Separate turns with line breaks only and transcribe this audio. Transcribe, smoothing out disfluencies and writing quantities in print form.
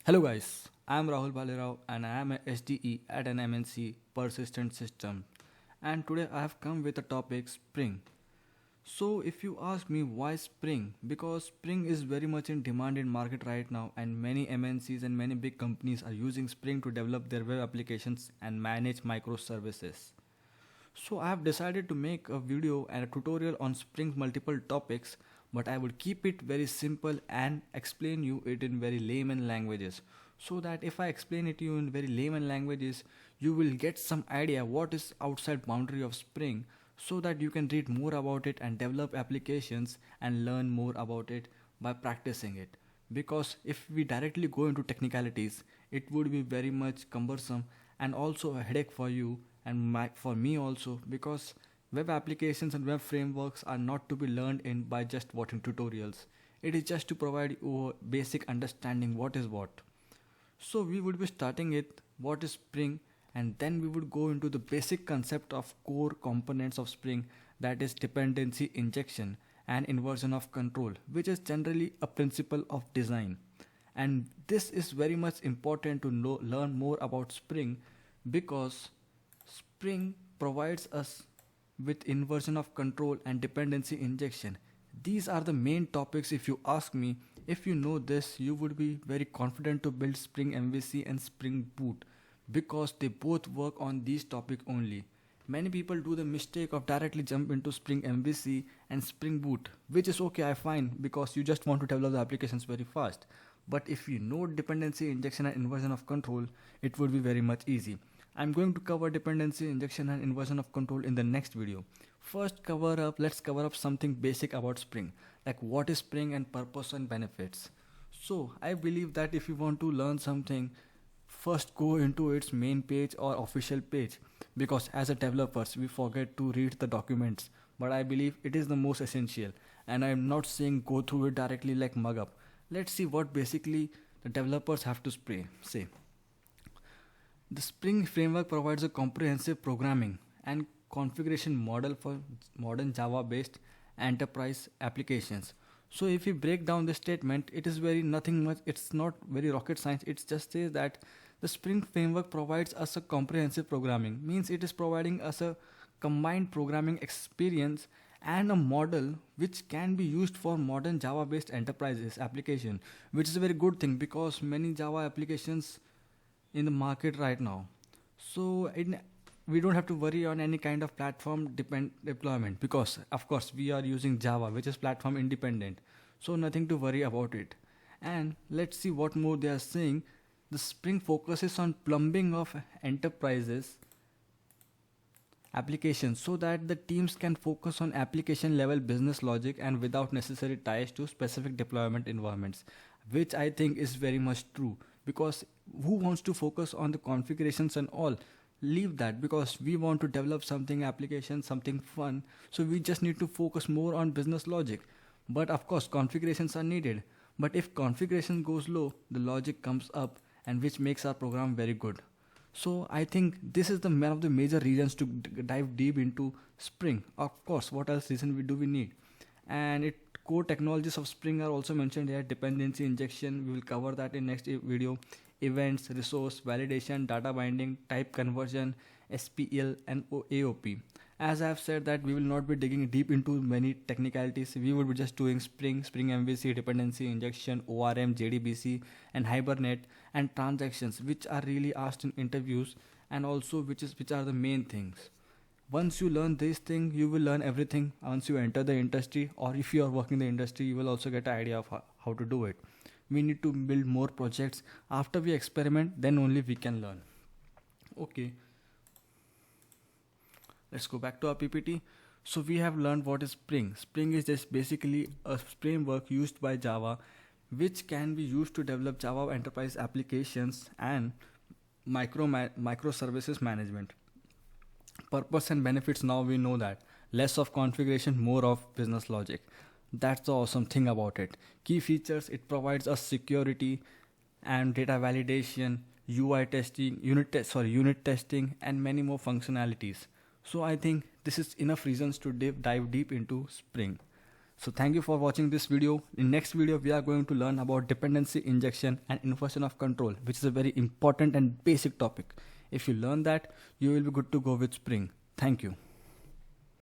Hello guys, I am Rahul Bhalerao and I am a SDE at an MNC Persistent System. And today I have come with a topic Spring. So if you ask me why Spring, because Spring is very much in demand in market right now and many MNCs and many big companies are using Spring to develop their web applications and manage microservices. So I have decided to make a video and a tutorial on Spring's multiple topics, but I would keep it very simple and explain you it in very layman languages. So that if I explain it to you in very layman languages, you will get some idea what is outside boundary of Spring so that you can read more about it and develop applications and learn more about it by practicing it. Because if we directly go into technicalities, it would be very much cumbersome and also a headache for you and for me also, because web applications and web frameworks are not to be learned in by just watching tutorials. It is just to provide you a basic understanding what is what. So we would be starting it what is Spring, and then we would go into the basic concept of core components of Spring, that is dependency injection and inversion of control, which is generally a principle of design. And this is very much important to learn more about Spring, because Spring provides us with inversion of control and dependency injection. These are the main topics if you ask me. If you know this, you would be very confident to build Spring MVC and Spring Boot, because they both work on these topics only. Many people do the mistake of directly jump into Spring MVC and Spring Boot, which is okay, I find, because you just want to develop the applications very fast. But if you know dependency injection and inversion of control, it would be very much easy. I'm going to cover dependency injection and inversion of control in the next video. Let's cover up something basic about Spring, like what is Spring and purpose and benefits. So I believe that if you want to learn something, first go into its main page or official page, because as a developers we forget to read the documents, but I believe it is the most essential, and I am not saying go through it directly like mug up. Let's see what basically the developers have to say. The Spring framework provides a comprehensive programming and configuration model for modern Java based enterprise applications. So if we break down the statement, it is very nothing much, it's not very rocket science. It just says that the Spring framework provides us a comprehensive programming, means it is providing us a combined programming experience and a model which can be used for modern Java based enterprises application, which is a very good thing because many Java applications in the market right now. So we don't have to worry on any kind of platform deployment, because of course we are using Java, which is platform independent. So nothing to worry about it. And let's see what more they are saying. The Spring focuses on plumbing of enterprises applications so that the teams can focus on application level business logic and without necessary ties to specific deployment environments, which I think is very much true, because who wants to focus on the configurations and all? Leave that, because we want to develop something application, something fun, so we just need to focus more on business logic. But of course configurations are needed, but if configuration goes low, the logic comes up, and which makes our program very good. So I think this is the one of the major reasons to dive deep into Spring. Of course, what else reason we need? And it core technologies of Spring are also mentioned here. Dependency injection, we will cover that in next video. Events, resource validation, data binding, type conversion, SPL and AOP. As I have said that we will not be digging deep into many technicalities. We will be just doing Spring MVC, dependency injection, ORM, JDBC and Hibernate and transactions, which are really asked in interviews, and also which are the main things. Once you learn this thing, you will learn everything once you enter the industry, or if you are working in the industry, you will also get an idea of how to do it. We need to build more projects. After we experiment, then only we can learn. Okay, let's go back to our PPT. So we have learned what is Spring. Spring is just basically a framework used by Java, which can be used to develop Java enterprise applications and microservices management. Purpose and benefits, now we know that. Less of configuration, more of business logic. That's the awesome thing about it. Key features, it provides us security and data validation, UI testing, unit testing and many more functionalities. So I think this is enough reasons to dive deep into Spring. So thank you for watching this video. In next video, we are going to learn about dependency injection and inversion of control, which is a very important and basic topic. If you learn that, you will be good to go with Spring. Thank you.